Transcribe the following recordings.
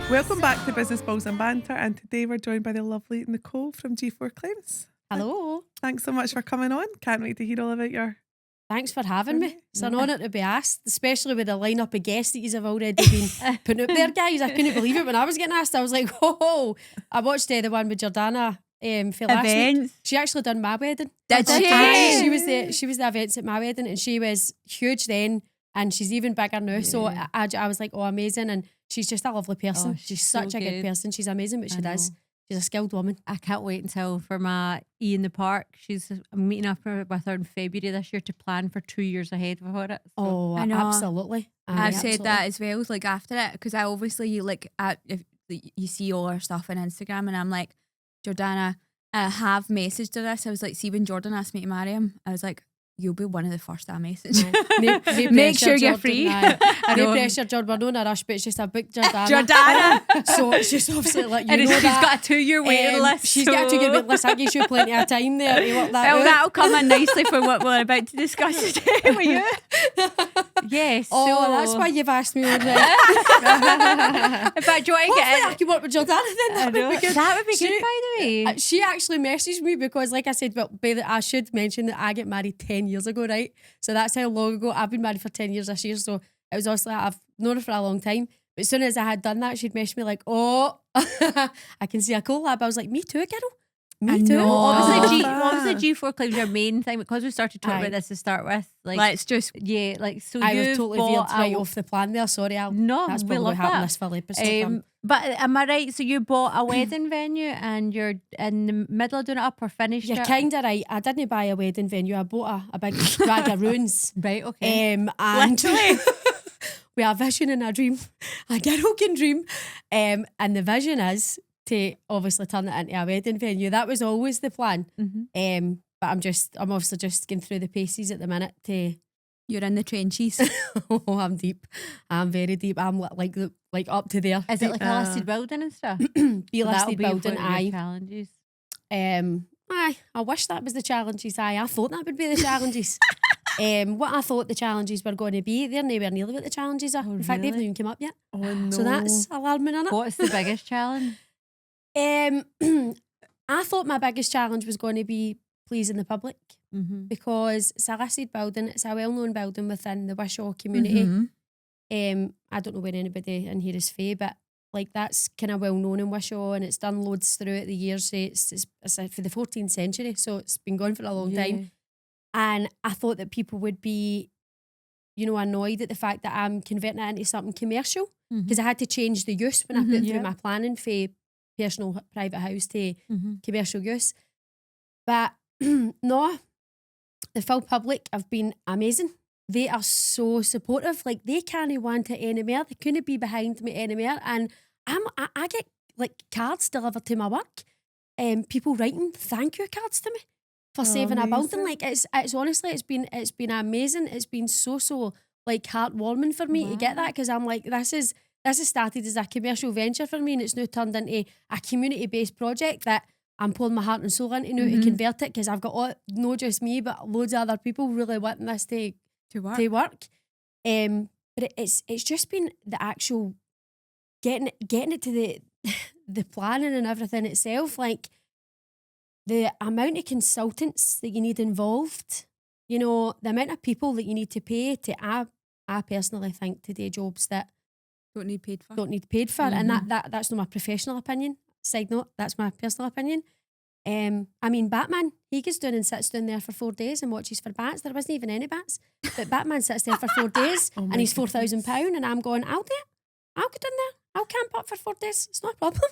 Welcome back to Business Balls and Banter, and today we're joined by the lovely Nicole from G4 Claims. Hello. Thanks so much for coming on. Can't wait to hear all about your... Thanks for having me. It's an honour to be asked, especially with the lineup of guests that you've already been putting up there, guys. I couldn't believe it when I was getting asked. I was like, oh. I watched the one with Jordana for last week. She actually done my wedding. Did she? She was the events at my wedding, and she was huge then, and she's even bigger now. So I was like, oh, amazing. And she's just a lovely person. She's such a good person. She's amazing what she does. She's a skilled woman. I can't wait until for my E in the Park. I'm meeting up with her in February this year to plan for 2 years ahead for it. So. Oh, I know. Absolutely. I've said that as well, like after it, because I obviously if you see all our stuff on Instagram, and I'm like, Jordana, I have messaged her this. I was like, see, when Jordan asked me to marry him, I was like, you'll be one of the first I message. Make sure you're free. No pressure, Jordan. We're not in a rush, but it's just a big Jordana. So it's just obviously like, you know, she's got a 2-year waiting list. She's got a 2-year waiting list. That gives you plenty of time there to work that out. That'll come in nicely for what we're about to discuss today with you. Yes. Oh, so that's why you've asked me already. In fact, do you want to get I can work with Jordana then. That would be good. That would be good, by the way. She actually messaged me because, like I said, I should mention that I get married 10 years ago, right? So that's how long ago. I've been married for 10 years this year. So it was also, I've known her for a long time. But as soon as I had done that, she'd message me like, oh, I can see a collab. I was like, me too, girl. Me too. What was the G4 Claims your main thing? Because we started talking about this to start with. Like, let's just so I was totally veered right off the plan there. Sorry, that's probably what happened this full episode. But am I right? So you bought a wedding venue and you're in the middle of doing it up or finished? You're kind of right. I didn't buy a wedding venue. I bought a big bag of ruins. Right. Okay. And literally. We have a vision and a dream. A girl can dream. And the vision is to obviously turn it into a wedding venue. That was always the plan. Mm-hmm. But I'm obviously just going through the paces at the minute to... You're in the trenches. Oh, I'm deep. I'm very deep. I'm like up to there. Is it like a listed building and stuff? Be listed building, aye. Challenges. I wish that was the challenges. I thought that would be the challenges. What I thought the challenges were going to be, they're nowhere near what the challenges are. In fact, they've not even come up yet. Oh, no. So that's alarming, isn't it? What's the biggest challenge? I thought my biggest challenge was going to be pleasing the public because it's a listed building. It's a well-known building within the Wishaw community. I don't know where anybody in here is fae, but like that's kind of well-known in Wishaw, and it's done loads throughout the years. It's for the 14th century, so it's been going for a long time. And I thought that people would be, annoyed at the fact that I'm converting it into something commercial because I had to change the use when I put through my planning for personal private house to commercial use. But no, the full public have been amazing. They are so supportive. Like, they can't want it anymore. They couldn't be behind me anymore. And I get like cards delivered to my work, people writing thank you cards to me for saving a building. Like, it's honestly, it's been amazing. It's been so like heartwarming for me to get that, because I'm like, this has started as a commercial venture for me, and it's now turned into a community-based project that I'm pouring my heart and soul into now to convert it, because I've got not just me but loads of other people really wanting this to work. But it's just been the actual getting it to the planning and everything itself. Like, the amount of consultants that you need involved, the amount of people that you need to pay to. I personally think to do jobs that don't need paid for. And that's not my professional opinion. Side note, that's my personal opinion. I mean, Batman, he gets down and sits down there for 4 days and watches for bats. There wasn't even any bats, but Batman sits there for 4 days and he's £4,000, and I'm going, I'll do it. I'll go down there. I'll camp up for 4 days. It's not a problem.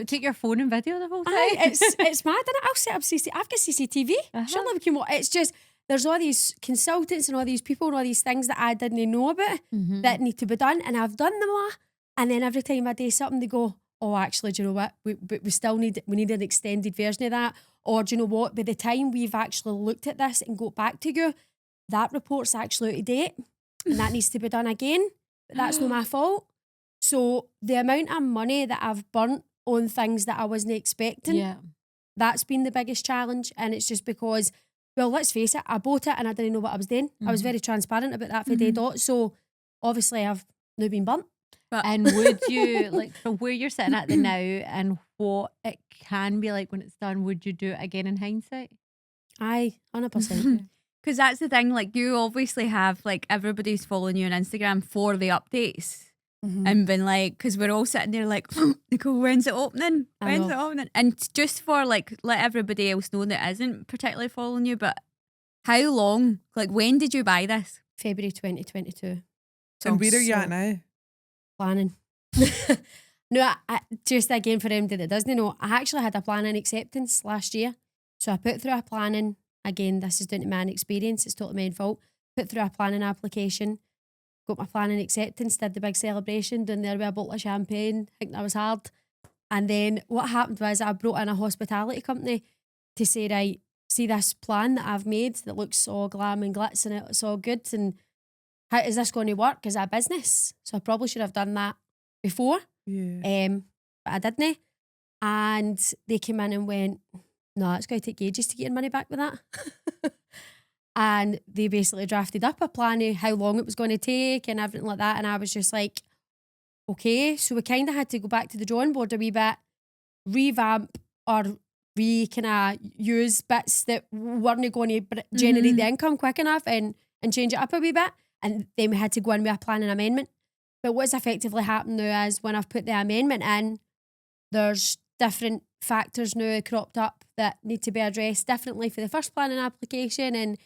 Take your phone and video the whole time. It's mad, isn't it? I'll set up I've got CCTV. Surely we can watch. It's just, there's all these consultants and all these people and all these things that I didn't know about that need to be done, and I've done them all. And then every time I do something, they go, oh, actually, do you know what? We still need an extended version of that. Or do you know what? By the time we've actually looked at this and got back to you, that report's actually out of date and that needs to be done again. But that's not my fault. So the amount of money that I've burnt on things that I wasn't expecting, that's been the biggest challenge. And it's just because, well, let's face it, I bought it and I didn't know what I was doing. I was very transparent about that for day dot. So obviously I've now been burnt. And would you, like, from where you're sitting at the now and what it can be like when it's done, would you do it again in hindsight? Aye, 100%. Because that's the thing, like you obviously have like everybody's following you on Instagram for the updates and been like, because we're all sitting there like, Nicole, when's it opening? I When's know. it opening? And just for like, let everybody else know that isn't particularly following you, but how long? Like, when did you buy this? February 2022. And where are you so- at now? Planning. No, I, just again for anybody that doesn't know, I actually had a planning acceptance last year. So I put through a planning, again, this is down to my inexperience, it's totally my own fault. Put through a planning application, got my planning acceptance, did the big celebration, down there with a bottle of champagne, think that was hard. And then what happened was I brought in a hospitality company to say, right, see this plan that I've made that looks all glam and glitz and it's all good, and how is this going to work? Is that a business? So I probably should have done that before. Yeah. But I didn't. And they came in and went, no, it's going to take ages to get your money back with that. And they basically drafted up a plan of how long it was going to take and everything like that. And I was just like, okay. So we kind of had to go back to the drawing board a wee bit, revamp or kind of use bits that weren't going to generate the income quick enough and change it up a wee bit. And then we had to go in with a planning amendment. But what's effectively happened now is when I've put the amendment in, there's different factors now cropped up that need to be addressed differently for the first planning application. And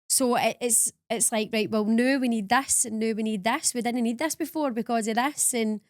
so it's like, right, well, now we need this and now we need this. We didn't need this before because of this. And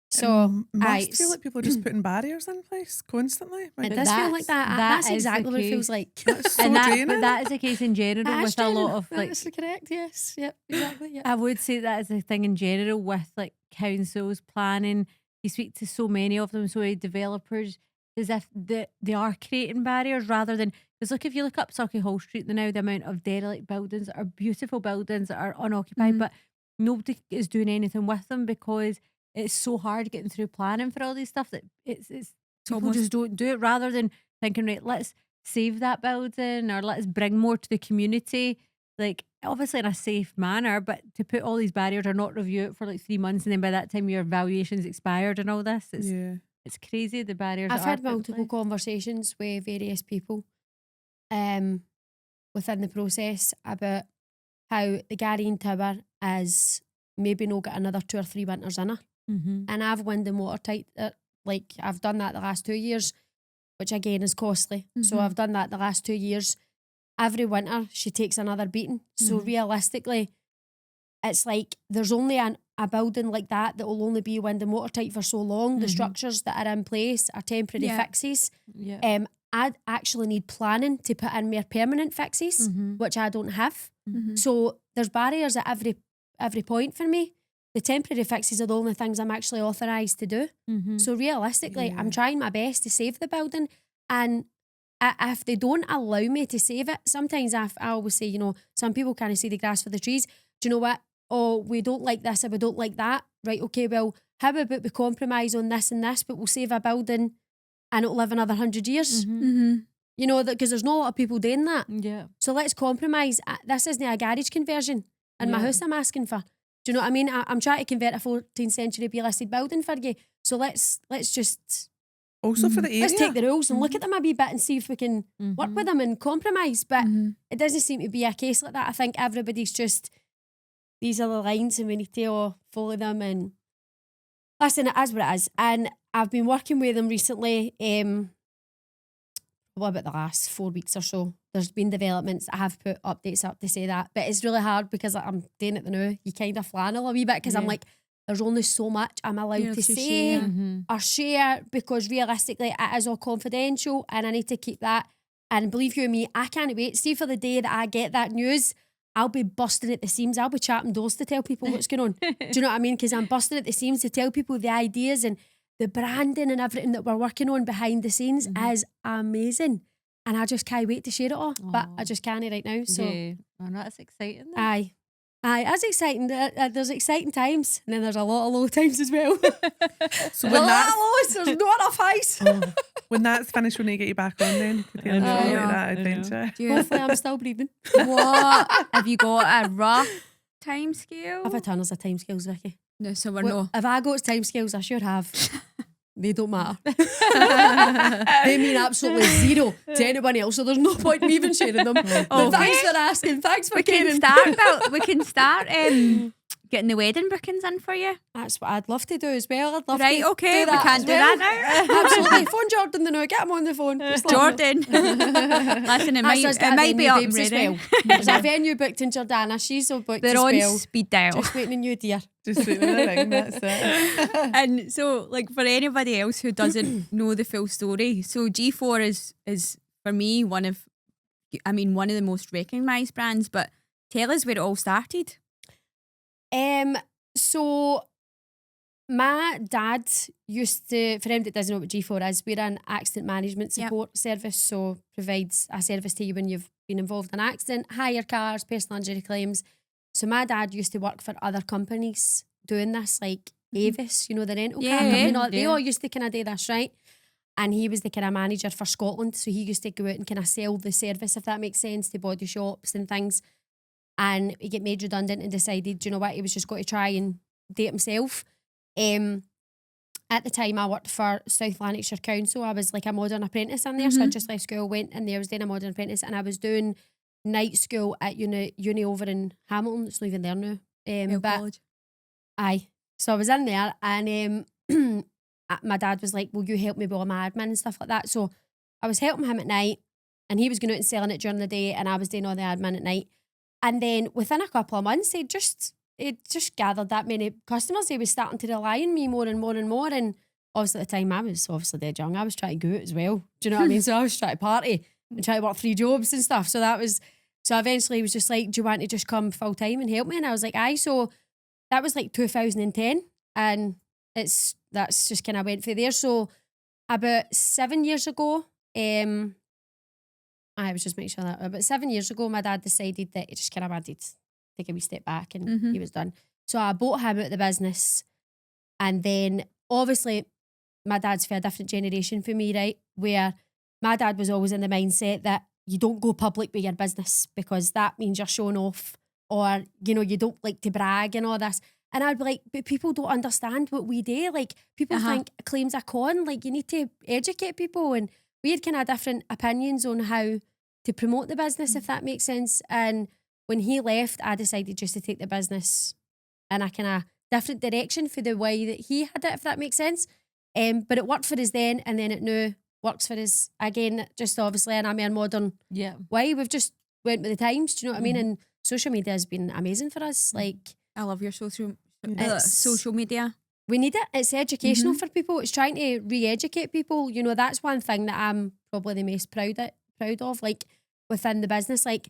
so Must feel like people are just putting barriers in place constantly. it does feel like that. That's is the exactly what it feels case. like. That's so And that, draining. but that is the case in general That's with a lot true. of like. That's correct, yes. Yep, exactly. Yep. I would say that is a thing in general with like councils planning. You speak to so many of them, so many developers, as if they are creating barriers rather than, because look, if you look up Sauchiehall Hall Street now, the amount of derelict buildings that are beautiful buildings that are unoccupied, but nobody is doing anything with them because it's so hard getting through planning for all these stuff that it's people almost- just don't do it, rather than thinking, right, let's save that building or let's bring more to the community, like obviously in a safe manner, but to put all these barriers or not review it for like 3 months and then by that time your valuation's expired and all this, it's crazy, the barriers. I've that are had put in multiple place. conversations with various people within the process about how the Garreen Tower is maybe not got another 2 or 3 winters in her. And I've wind and watertight it. Like I've done that the last 2 years, which again is costly. So I've done that the last 2 years. Every winter she takes another beating. So realistically, it's like there's only a building like that will only be wind and watertight for so long. The structures that are in place are temporary fixes. Yeah. I actually need planning to put in more permanent fixes, which I don't have. So there's barriers at every point for me. The temporary fixes are the only things I'm actually authorised to do. So realistically, I'm trying my best to save the building. And if they don't allow me to save it, sometimes I always say, you know, some people kind of see the grass for the trees. Do you know what? Oh, we don't like this or we don't like that. Right, okay, well, how about we compromise on this and this, but we'll save a building and it'll live another 100 years? You know, because there's not a lot of people doing that. Yeah. So let's compromise. This isn't a garage conversion in my house I'm asking for. Do you know what I mean? I'm trying to convert a 14th century B-listed building for you. So let's just Also for the area. let's take the rules and look at them a wee bit and see if we can work with them and compromise. But it doesn't seem to be a case like that. I think everybody's just, these are the lines and we need to all follow them. And listen, it is what it is. And I've been working with them recently, what about the last 4 weeks or so. There's been developments. I have put updates up to say that. But it's really hard because I'm doing it now. You kind of flannel a wee bit because I'm like, there's only so much I'm allowed to say or share, because realistically it is all confidential and I need to keep that. And believe you me, I can't wait. See, for the day that I get that news, I'll be busting at the seams. I'll be chapping doors to tell people what's going on. Do you know what I mean? Because I'm busting at the seams to tell people the ideas and the branding and everything that we're working on behind the scenes is amazing. And I just can't wait to share it all. But I just can't right now. So yeah. Oh, no, that's exciting. Then. aye, it's exciting. There's exciting times, and then there's a lot of low times as well. So a when lot that's, of lows. There's not enough highs. when that's finished, we'll need to get you back on then to tell us know, all I about that know. adventure. Do you, Hopefully, I'm still breathing. what have you got a rough time scale? I've had tons of time scales, Vicky. No, so we're Well, no. if I got timescales, I sure have. They don't matter. They mean absolutely zero to anybody else, so there's no point in me even sharing them. But thanks for asking. Thanks for We can caring. start. We can start getting the wedding bookings in for you. That's what I'd love to do as well. I'd love Right, to okay, do we that can't as do well. that now. Absolutely. Phone Jordan the now. Get him on the phone. Just let him know. Jordan. Listen, it might be up and as ready. well. There's a venue booked in Jordana. She's so booked They're as on well. speed dial. Just waiting on you, dear. Just waiting in the ring, that's it. And so, like, for anybody else who doesn't know the full story, so G4 is for me one of the most recognised brands. But tell us where it all started. So my dad used to, for him that doesn't know what G4 is, we're an accident management support service, so provides a service to you when you've been involved in an accident, hire cars, personal injury claims. So my dad used to work for other companies doing this, like Avis, you know, the rental car company, and all, they all used to kind of do this, right? And he was the kind of manager for Scotland, so he used to go out and kind of sell the service, if that makes sense, to body shops and things. And he got made redundant and decided, you know what, he was just going to try and do it himself. At the time I worked for South Lanarkshire Council. I was like a modern apprentice in there, so I just left school, went in there, I was doing a modern apprentice, and I was doing night school at uni over in Hamilton. It's not even there now. But College. aye. So I was in there, and my dad was like, will you help me with all my admin and stuff like that? So I was helping him at night, and he was going out and selling it during the day, and I was doing all the admin at night. And then within a couple of months, it just gathered that many customers. He was starting to rely on me more and more and more. And obviously at the time I was obviously dead young. I was trying to go out as well. Do you know what I mean? So I was trying to party and try to work 3 jobs and stuff. So eventually he was just like, do you want to just come full time and help me? And I was like, aye. So that was like 2010. And that's just kind of went through there. So about 7 years ago, I was just making sure that about 7 years ago, my dad decided that he just kind of wanted to take a wee step back, and he was done. So I bought him out of the business. And then obviously my dad's for a different generation for me, right? Where my dad was always in the mindset that you don't go public with your business because that means you're showing off, or, you know, you don't like to brag and all this. And I'd be like, but people don't understand what we do. Like, people think claims a con. Like, you need to educate people. And we had kind of different opinions on how to promote the business, if that makes sense. And when he left, I decided just to take the business in a kind of different direction for the way that he had it, if that makes sense. But it worked for us then, and then it now works for us again, just obviously in a more modern way. We've just went with the times, do you know what I mean? And social media has been amazing for us. Like, I love your social media. We need it. It's educational for people. It's trying to re-educate people. You know, that's one thing that I'm probably the most proud of, like, within the business, like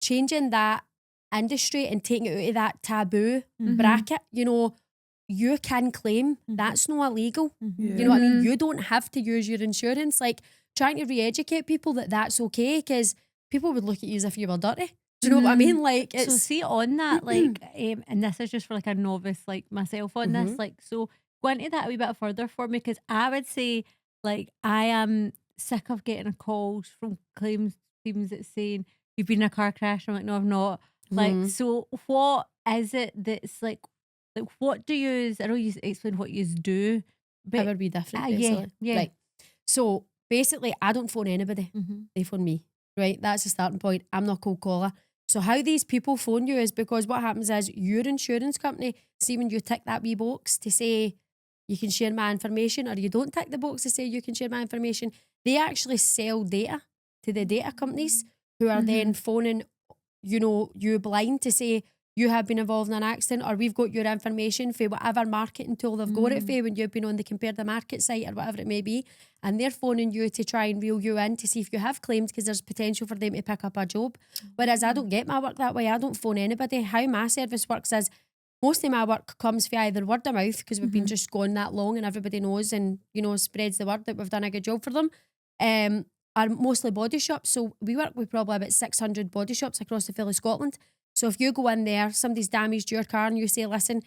changing that industry and taking it out of that taboo bracket. You know, you can claim, that's not illegal. You know what I mean? You don't have to use your insurance. Like, trying to re-educate people that that's okay, because people would look at you as if you were dirty. Do you know what I mean? Like, it's... So see on that, like, and this is just for like a novice like myself on this, like, so go into that a wee bit further for me, because I would say, like, I am sick of getting calls from claims teams that's saying you've been in a car crash. I'm like, no, I've not. Like, so what is it that's like what do you? I know you explain what you do, but it would be different. Basically. Yeah. Right. So basically, I don't phone anybody. They phone me. Right. That's the starting point. I'm not a cold caller. So how these people phone you is because what happens is your insurance company, see when you tick that wee box to say you can share my information, or you don't tick the box to say you can share my information, they actually sell data to the data companies who are then phoning, you know, you blind to say you have been involved in an accident, or we've got your information for whatever marketing tool they've got it for when you've been on the compare the market site or whatever it may be, and they're phoning you to try and reel you in to see if you have claimed, because there's potential for them to pick up a job. Whereas I don't get my work that way. I don't phone anybody. How my service works is most of my work comes via either word of mouth, because we've been just gone that long and everybody knows and, you know, spreads the word that we've done a good job for them. Are mostly body shops. So we work with probably about 600 body shops across the full of Scotland. So if you go in there, somebody's damaged your car and you say, listen,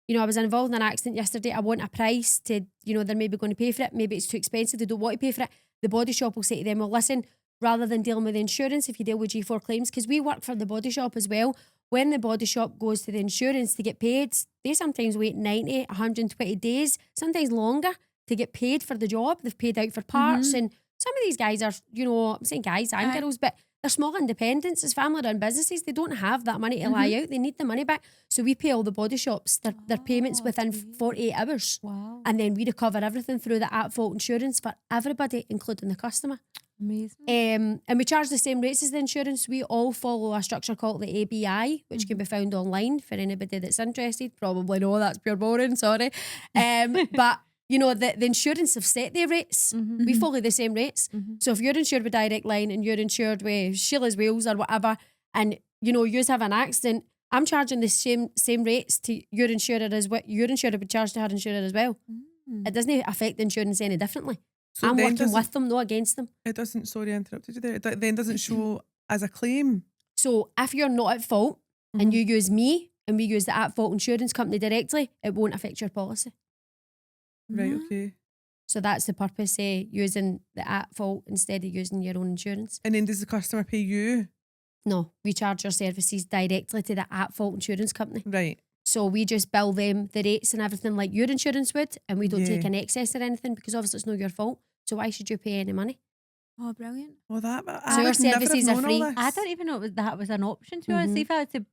you know, I was involved in an accident yesterday, I want a price to, you know, they're maybe going to pay for it, maybe it's too expensive, they don't want to pay for it. The body shop will say to them, well, listen, rather than dealing with insurance, if you deal with G4 claims, because we work for the body shop as well, when the body shop goes to the insurance to get paid, they sometimes wait 90, 120 days, sometimes longer to get paid for the job. They've paid out for parts. And some of these guys are, I'm saying guys and girls, but they're small independents. It's family-run businesses. They don't have that money to lie out. They need the money back. So we pay all the body shops their payments within 48 hours. Wow. And then we recover everything through the at-fault insurance for everybody, including the customer. Amazing. And we charge the same rates as the insurance. We all follow a structure called the ABI, which can be found online for anybody that's interested. Probably no, that's pure boring, sorry. But, the insurance have set their rates. We follow the same rates. So if you're insured with Direct Line and you're insured with Sheila's Wheels or whatever, and, you have an accident, I'm charging the same rates to your insurer as what your insurer would charge to her insurer as well. It doesn't affect the insurance any differently. So I'm then working doesn't- with them, not against them. It doesn't, sorry, I interrupted you there. It then doesn't show as a claim. So if you're not at fault and you use me and we use the at-fault insurance company directly, it won't affect your policy. Right, okay. So that's the purpose of using the at-fault instead of using your own insurance. And then does the customer pay you? No, we charge our services directly to the at-fault insurance company. Right. So we just bill them the rates and everything like your insurance would, and we don't Yeah. take an excess or anything because obviously it's not your fault. So why should you pay any money? Oh, brilliant. Well, that. So your services are free. I didn't even know that was an option, to be honest. If I had to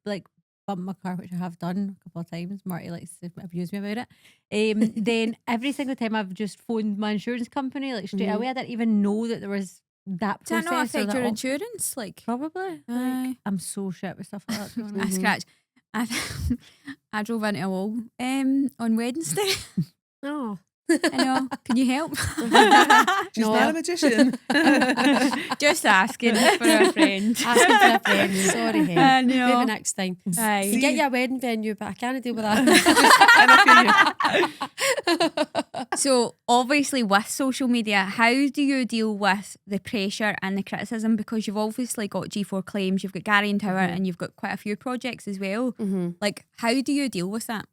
bump my car, which I have done a couple of times, Marty likes to abuse me about it, then every single time I've just phoned my insurance company straight away. I didn't even know that there was that Does that process. not or affect that your option. insurance? Probably. Aye. I'm so shit with stuff like that. to be honest. I scratch. I drove into a wall on Wednesday. Oh. I know. Can you help? She's No. not a magician. Just asking for a friend. Asking for a friend. Sorry, Hen. I know. Maybe next time. Aye. You get your wedding venue, but I can't deal with that. So obviously with social media, how do you deal with the pressure and the criticism? Because you've obviously got G4 Claims, you've got Gary and Tower, and you've got quite a few projects as well. Like, how do you deal with that?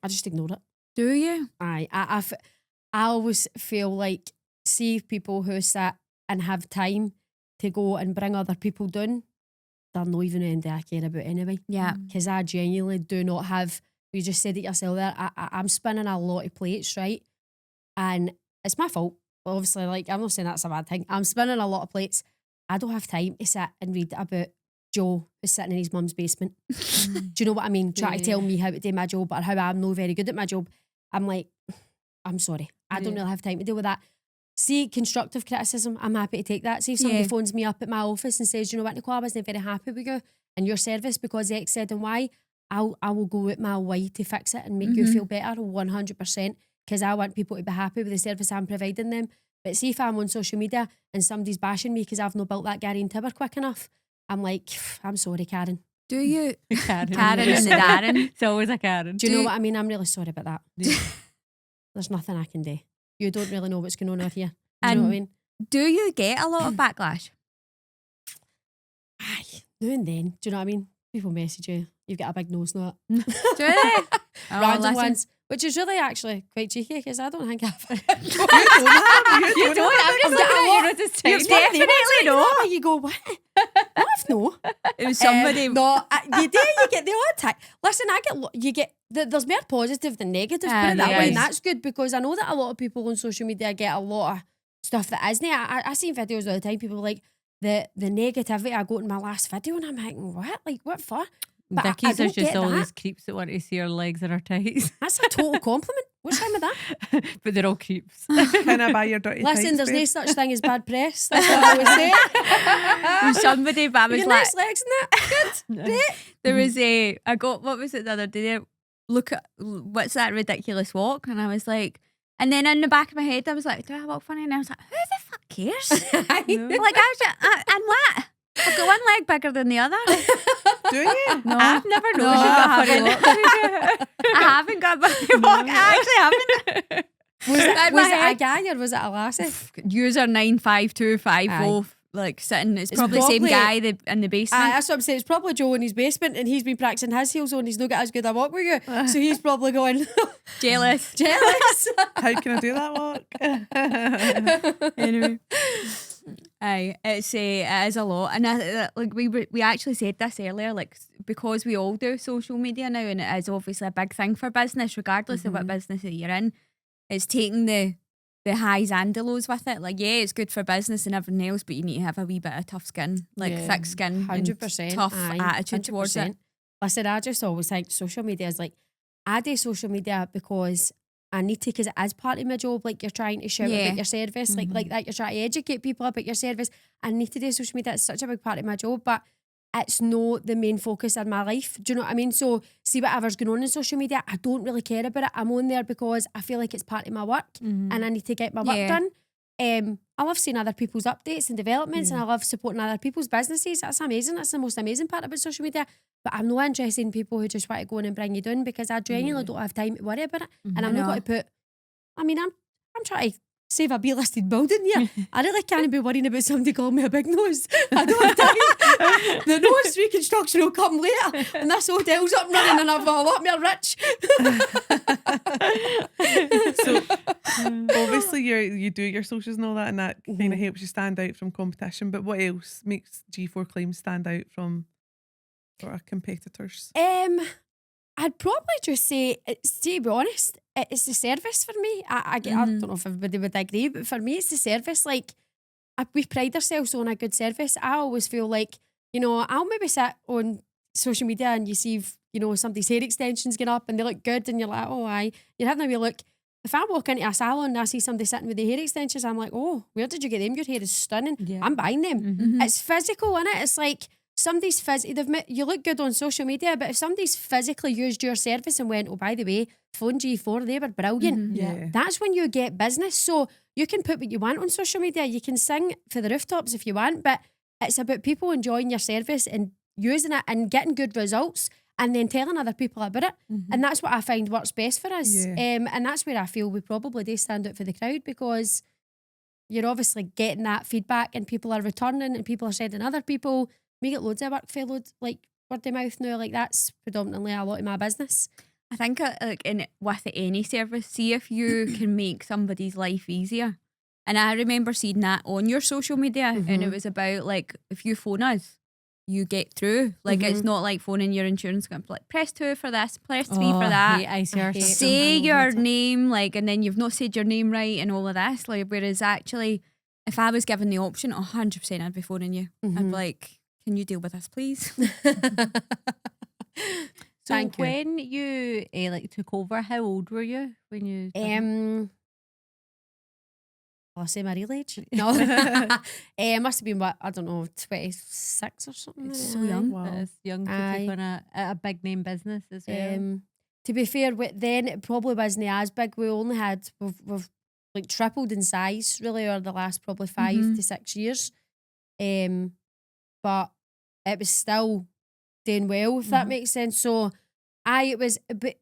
I just ignore it. Do you? I always feel like, see people who sit and have time to go and bring other people down, they're not even anything I care about anyway. Yeah. Because I genuinely do not have, you just said it yourself there, I'm spinning a lot of plates, right? And it's my fault. Obviously, I'm not saying that's a bad thing. I'm spinning a lot of plates. I don't have time to sit and read about Joe who's sitting in his mum's basement. Do you know what I mean? Trying to tell me how to do my job or how I'm not very good at my job. I'm like, I'm sorry. I don't really have time to deal with that. See, constructive criticism, I'm happy to take that. See if somebody phones me up at my office and says, you know what, Nicole, I wasn't very happy with you and your service because X said and Y, I will go out my way to fix it and make you feel better 100% because I want people to be happy with the service I'm providing them. But see if I'm on social media and somebody's bashing me because I've not built that Gary and Tower quick enough, I'm like, I'm sorry, Karen. Do you? Karen. Karen and the Darren. It's always a Karen. Do you know what I mean? I'm really sorry about that. There's nothing I can do. You don't really know what's going on out here. Do you know what I mean? Do you get a lot of backlash? Aye, now and then. Do you know what I mean? People message you. You've got a big nose, not Do they? Oh, random listen. ones, which is really actually quite cheeky because I don't think I've. You don't have. I'm just I've looking got a at lot. you, notice You're tiny. definitely no. not. You go, what? What if no? It was somebody. No, you do. You get the odd time. Listen, I get. You get. There's more positive than negative. Put it that there way, is. and that's good because I know that a lot of people on social media get a lot of stuff that isn't. I see videos all the time. People like the negativity I got in my last video, and I'm like, what? Like what for? But I Dickies are don't just get all that. these creeps that want to see her legs and her tights. That's a total compliment. What's wrong with that? But they're all creeps. Can I buy your dirty Listen, tights, there's no babe? such thing as bad press. That's what I always say. There was somebody, but I was Your like, nice legs and that. Good. there was I got, what was it the other day? Look at, what's that ridiculous walk? And I was like, and then in the back of my head, I was like, do I walk funny? And I was like, who the fuck cares? Like, I was just, and what? I've got one leg bigger than the other. Do you? No, I've never No, noticed you've got a funny I look. I haven't got a funny walk. I actually haven't. Was In my it a head. guy or was it a lassie? User 95250, Aye. like sitting. It's It's probably the same probably- guy in the basement. That's what I'm saying. It's probably Joe in his basement and he's been practicing his heels on. He's not got as good a walk with you. So he's probably going, Jealous. jealous. How can I do that walk? Anyway. Aye, it is a lot, and like we actually said this earlier, like because we all do social media now, and it is obviously a big thing for business, regardless of what business that you're in. It's taking the highs and the lows with it. Like, yeah, it's good for business and everything else, but you need to have a wee bit of tough skin, like thick skin, 100%, and tough attitude towards it. Listen, I just always think social media is like, I do social media because I need to, because it is part of my job. Like, you're trying to shout about your service, like that. You're trying to educate people about your service. I need to do social media. It's such a big part of my job, but it's not the main focus in my life. Do you know what I mean? So, see whatever's going on in social media, I don't really care about it. I'm on there because I feel like it's part of my work and I need to get my work done. I love seeing other people's updates and developments, and I love supporting other people's businesses. That's amazing. That's the most amazing part about social media. But I'm not interested in people who just want to go in and bring you down, because I genuinely don't have time to worry about it. And I'm not going to put, I mean, I'm trying to save a B-listed building here. I really can't be worrying about somebody calling me a big nose. I don't have time. The nose reconstruction will come later, and this hotel's up and running, and I've got a lot more rich. So obviously you do your socials and all that, and that kind of helps you stand out from competition. But what else makes G4 Claims stand out from sort of competitors? I'd probably just say, to be honest, it's the service for me. I don't know if everybody would agree, but for me, it's the service. Like, we pride ourselves on a good service. I always feel like, you know, I'll maybe sit on social media and you see, you know, somebody's hair extensions get up and they look good, and you're like, oh, aye. You're having a wee look. If I walk into a salon and I see somebody sitting with the hair extensions, I'm like, oh, where did you get them? Your hair is stunning. Yeah. I'm buying them. It's physical, innit? It's like, somebody's you look good on social media, but if somebody's physically used your service and went, oh, by the way, phone G4, they were brilliant. Yeah. That's when you get business. So you can put what you want on social media. You can sing for the rooftops if you want, but it's about people enjoying your service and using it and getting good results, and then telling other people about it. And that's what I find works best for us. Yeah. And that's where I feel we probably do stand out for the crowd, because you're obviously getting that feedback and people are returning and people are sending other people. We get loads of work for loads, like word of mouth now. Like, that's predominantly a lot of my business. I think like with any service, see if you can make somebody's life easier. And I remember seeing that on your social media, and it was about, like, if you phone us, you get through. Like, it's not like phoning your insurance company, like, press 2 for this, press 3 for that. Say your name, like, and then you've not said your name right and all of this. Like, whereas actually, if I was given the option, 100% I'd be phoning you. I'd be like, can you deal with this, please? So when you like took over, how old were you when you? I'll say my real age. No, must have been, what, I don't know, 26 or something. It's so young. Wow. It's young to take on a big name business as well. To be fair, then it probably wasn't as big. We only had we've like tripled in size really over the last probably 5 to 6 years. But it was still doing well, if that makes sense. So it was, but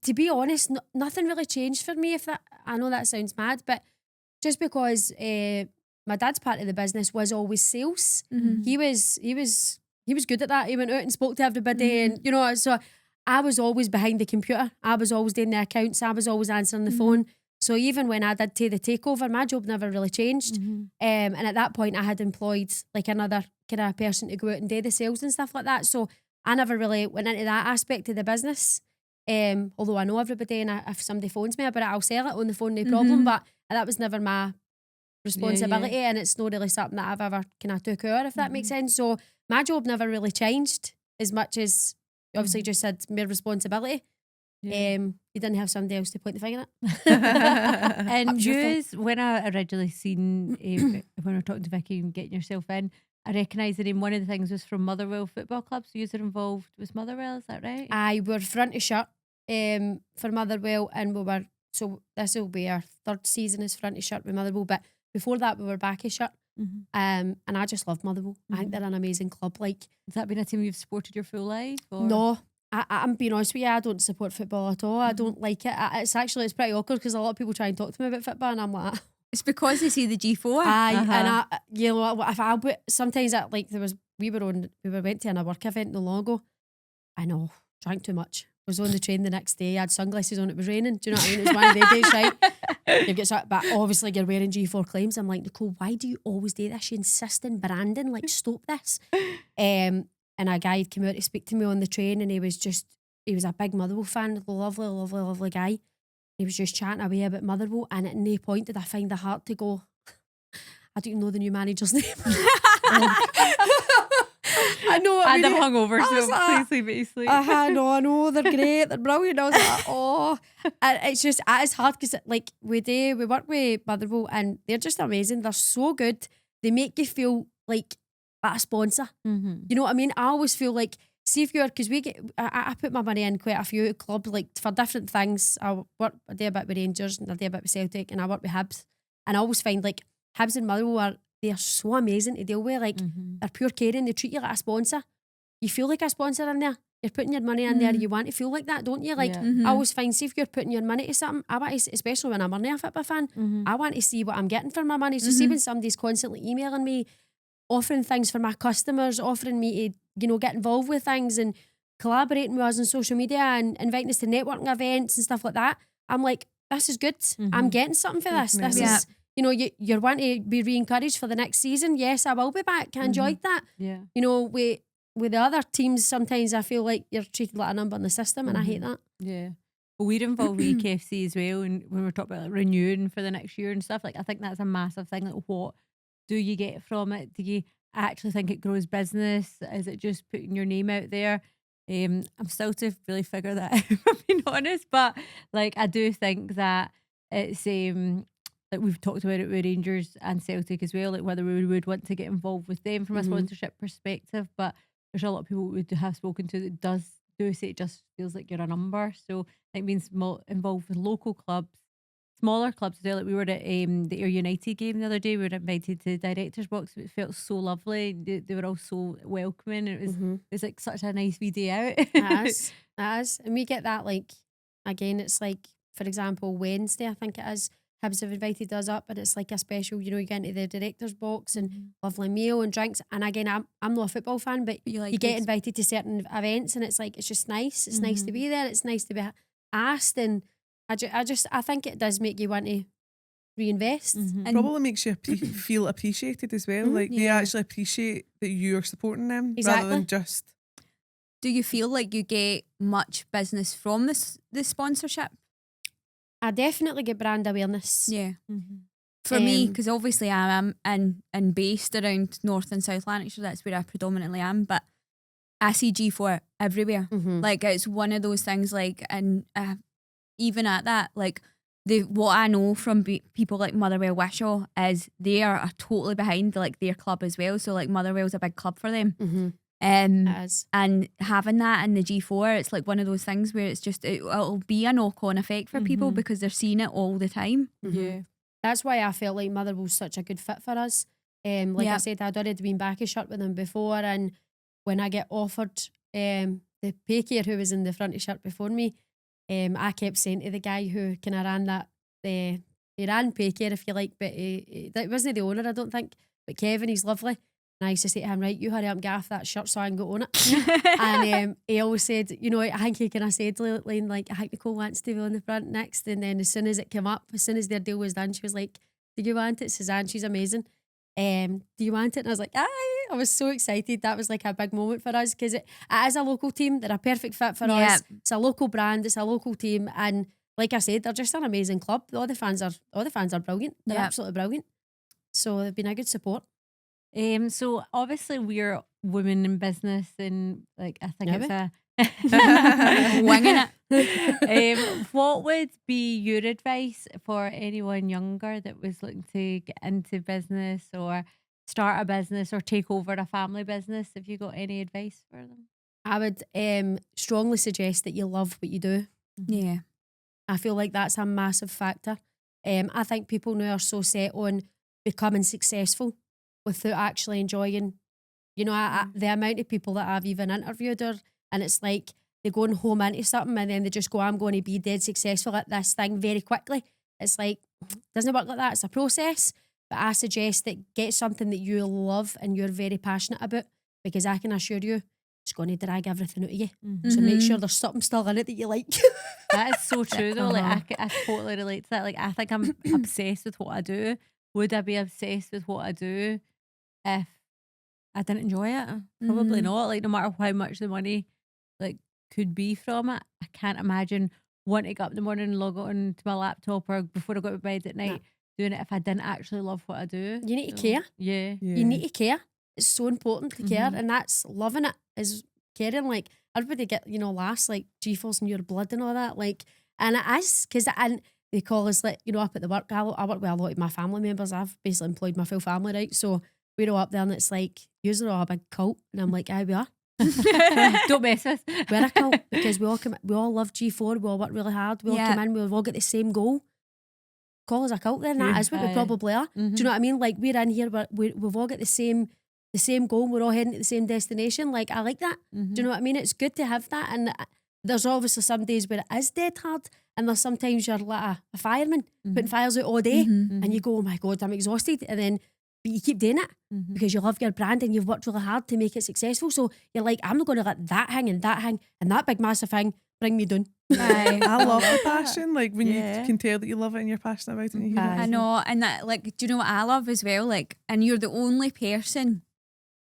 to be honest, nothing really changed for me. I know that sounds mad, but just because my dad's part of the business was always sales. He was good at that. He went out and spoke to everybody, and you know, so I was always behind the computer. I was always doing the accounts. I was always answering the phone. So even when I did take the takeover, my job never really changed. And at that point, I had employed like another kind of person to go out and do the sales and stuff like that. So I never really went into that aspect of the business. Although I know everybody, and if somebody phones me about it, I'll sell it on the phone, no problem. But that was never my responsibility, and it's not really something that I've ever kind of took over, if that makes sense. So my job never really changed as much as obviously just had more responsibility. You didn't have somebody else to point the finger at. And when I originally seen when we were talking to Vicky and getting yourself in, I recognised the name. One of the things was from Motherwell Football Club. So you were involved with Motherwell, is that right? I were front of shirt for Motherwell, and so this will be our 3rd season as front of shirt with Motherwell. But before that, we were back of shirt. And I just love Motherwell. I think they're an amazing club. Like, has that been a team you've supported your full life? Or? No. I'm being honest with you, I don't support football at all. I don't like it. It's pretty awkward because a lot of people try and talk to me about football, and I'm like, it's because they see the G4. And you know, if I would sometimes we went to a work event not long ago. I know, drank too much. was on the train the next day. I had sunglasses on. It was raining. Do you know what I mean? It was one of the days, right? You get started, but obviously you're wearing G4 claims. I'm like, Nicole, why do you always do this? You insist in branding. Like, stop this. And a guy came out to speak to me on the train, and he was a big Motherwell fan, lovely, lovely, lovely guy. He was just chatting away about Motherwell, and at no point did I find the heart to go, I don't even know the new manager's name. I know. And I'm hungover, I so was like, please leave it to sleep. I know, they're great, they're brilliant. I was like, oh. And it's hard because like we work with Motherwell and they're just amazing. They're so good. They make you feel like a sponsor. Mm-hmm. You know what I mean? I always feel like, see if you're, because I put my money in quite a few clubs, like for different things. I do a bit with Rangers and I do a bit with Celtic and I work with Hibs. And I always find like Hibs and Motherwell they're so amazing to deal with. Like they're pure caring. They treat you like a sponsor. You feel like a sponsor in there. You're putting your money in there. You want to feel like that, don't you? Like I always find, see if you're putting your money to something, I want to, especially when I'm a football fan, I want to see what I'm getting for my money. So see when somebody's constantly emailing me, offering things for my customers, offering me to, you know, get involved with things and collaborating with us on social media and inviting us to networking events and stuff like that, I'm like, this is good. I'm getting something for this. This is, you know, you're wanting to be re-encouraged for the next season. Yes, I will be back. I enjoyed that. Yeah. You know, with the other teams, sometimes I feel like you're treated like a number in the system and I hate that. Yeah. Well, we're involved with EKFC as well, and when we're talking about like renewing for the next year and stuff, like I think that's a massive thing. Like, what do you get from it? Do you actually think it grows business? Is it just putting your name out there? I'm still to really figure that out, if I'm being honest. But like, I do think that it's like we've talked about it with Rangers and Celtic as well, like whether we would want to get involved with them from a sponsorship perspective. But there's a lot of people we have spoken to that do say it just feels like you're a number. So I think being involved with local clubs, smaller clubs as well. Like we were at the Ayr United game the other day. We were invited to the director's box. It felt so lovely. They were all so welcoming. It was like such a nice wee day out. It is. And we get that, like, again, it's like, for example, Wednesday, I think it is, Hibs have invited us up and it's like a special, you know, you get into the director's box and lovely meal and drinks. And again, I'm not a football fan, but you get invited to certain events and it's like, it's just nice. It's nice to be there. It's nice to be asked. And I think it does make you want to reinvest. And probably makes you feel appreciated as well. Like they actually appreciate that you're supporting them rather than just. Do you feel like you get much business from the sponsorship? I definitely get brand awareness. Yeah. For me, because obviously I am and based around North and South Lanarkshire, that's where I predominantly am, but I see G4 everywhere. Like it's one of those things, like, and even at that, like what I know from people like Motherwell Wishaw is they are totally behind like their club as well. So like Motherwell's a big club for them. And having that in the G4, it's like one of those things where it's just it'll be a knock-on effect for people because they're seeing it all the time. Yeah, that's why I felt like Motherwell's such a good fit for us. Like I said, I'd already been back a shirt with them before, and when I get offered the paycare who was in the front of shirt before me, I kept saying to the guy who kind of ran that, they ran paycare if you like, but it wasn't the owner, I don't think, but Kevin, he's lovely. And I used to say to him, right, you hurry up and get off that shirt so I can go on it. And he always said, you know, I think he kind of said to Lane, like, I think Nicole wants to be on the front next. And then as soon as it came up, as soon as their deal was done, she was like, do you want it, Suzanne? She's amazing. Do you want it? And I was like, aye. I was so excited. That was like a big moment for us because it is a local team. They're a perfect fit for us. It's a local brand. It's a local team. And like I said, they're just an amazing club. All the fans are brilliant. They're absolutely brilliant. So they've been a good support. So obviously we're women in business, and like I think it's winging it. What would be your advice for anyone younger that was looking to get into business or start a business or take over a family business? Have you got any advice for them? I would strongly suggest that you love what you do. Yeah, I feel like that's a massive factor. I think people now are so set on becoming successful without actually enjoying, you know, the amount of people that I've even interviewed and it's like they go and home into something and then they just go, I'm going to be dead successful at this thing very quickly. It's like, it doesn't work like that. It's a process. But I suggest that get something that you love and you're very passionate about, because I can assure you, it's going to drag everything out of you. So make sure there's something still in it that you like. That is so true though. Like Uh-huh. I totally relate to that. Like I think I'm obsessed with what I do. Would I be obsessed with what I do if I didn't enjoy it? Probably not. Like no matter how much the money like could be from it, I can't imagine wanting to get up in the morning and log on to my laptop or before I go to bed at night doing it if I didn't actually love what I do. You need to care. Yeah. You need to care. It's so important to care, and that's loving it is caring. Like everybody get laughs like G-force in your blood and all that. Like, and it is and they call us like up at the work. I work with a lot of my family members. I've basically employed my full family, right? So we're all up there, and it's like you're all a big cult, and I'm like, aye, we are. Don't mess with. We're a cult because we all love G4. We all work really hard. We all come in. We all get the same goal. Call us a cult, then that is what we probably are. Do you know what I mean? Like we're in here, but we've all got the same goal. We're all heading to the same destination. Like I like that. Do you know what I mean? It's good to have that. And there's obviously some days where it is dead hard, and there's sometimes you're like a fireman putting fires out all day, and you go, oh my God, I'm exhausted, and then. But you keep doing it because you love your brand and you've worked really hard to make it successful. So you're like, I'm not going to let that hang and that big massive thing bring me down. I love the passion. Like when you can tell that you love it and you're passionate about it. And you hear it. I know, and that like, do you know what I love as well? Like, and you're the only person,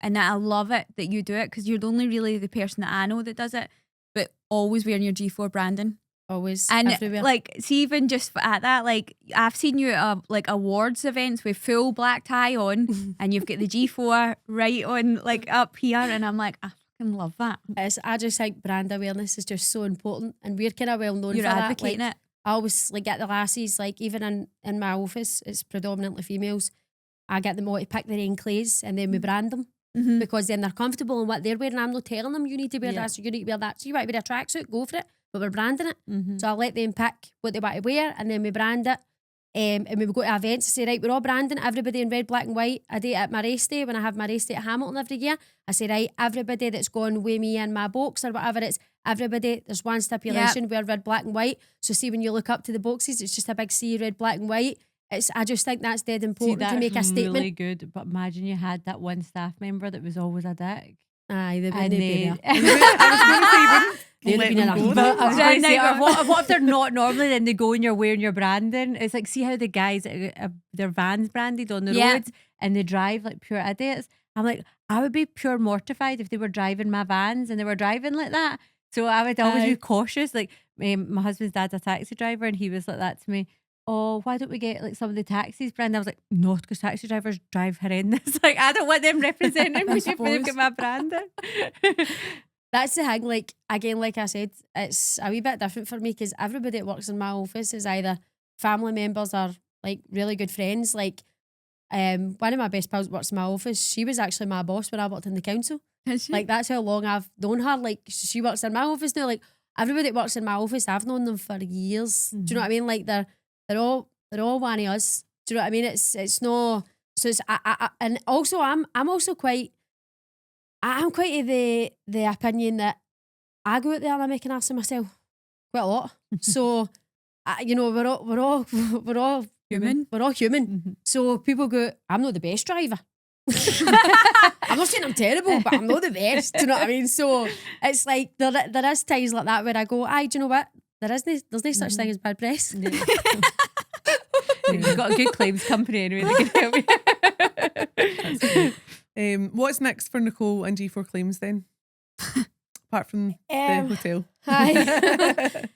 and I love it that you do it because you're the only really the person that I know that does it. But always wearing your G4 branding. Always And everywhere. like, see, even just at that, like I've seen you at like awards events with full black tie on, and you've got the G4 right on like up here, and I'm like, I fucking love that. I just think brand awareness is just so important, and we're kind of well known You're for that. advocating Like, it. I always like get the lassies, like even in my office, it's predominantly females. I get them all to pick their own clothes and then we brand them because then they're comfortable in what they're wearing. I'm not telling them you need to wear that, so you need to wear that. So you want to wear a tracksuit, go for it. But we're branding it. So I let them pick what they want to wear and then we brand it. And when we go to events, I say, right, we're all branding everybody in red, black and white. I do it at my race day when I have my race day at Hamilton every year. I say, right, everybody that's gone with me in my box or whatever, it's everybody, there's one stipulation, wear red, black and white. So see when you look up to the boxes, it's just a big C, red, black and white. I just think that's dead important to make a statement. Really good, but imagine you had that one staff member that was always a dick. Aye, they wouldn't be there. They'd They'd have have been in a I was going to say, or what if they're not normally? Then they go and you're wearing your branding. It's like, see how the guys their vans branded on the roads and they drive like pure idiots. I'm like, I would be pure mortified if they were driving my vans and they were driving like that. So I would always be cautious. Like my husband's dad's a taxi driver and he was like that to me. Oh, why don't we get like some of the taxis brand? I was like, no, because taxi drivers drive horrendous. Like I don't want them representing me if they've got my branding. That's the thing, like, again, like I said, it's a wee bit different for me because everybody that works in my office is either family members or, like, really good friends. Like, one of my best pals works in my office. She was actually my boss when I worked in the council. Like, that's how long I've known her. Like, she works in my office now. Like, everybody that works in my office, I've known them for years. Do you know what I mean? Like, they're all one of us. Do you know what I mean? It's no... So it's... and also, I'm also quite... I'm quite of the opinion that I go out there and I make an ass of myself quite a lot. So, we're all human. We're all human. So people go, I'm not the best driver. I'm not saying I'm terrible, but I'm not the best. Do you know what I mean? So it's like there is times like that where I go, do you know what? There's no such thing as bad press. Yeah. You've got a good claims company anyway that can help you. What's next for Nicole and G4 Claims then? Apart from the hotel. Hi.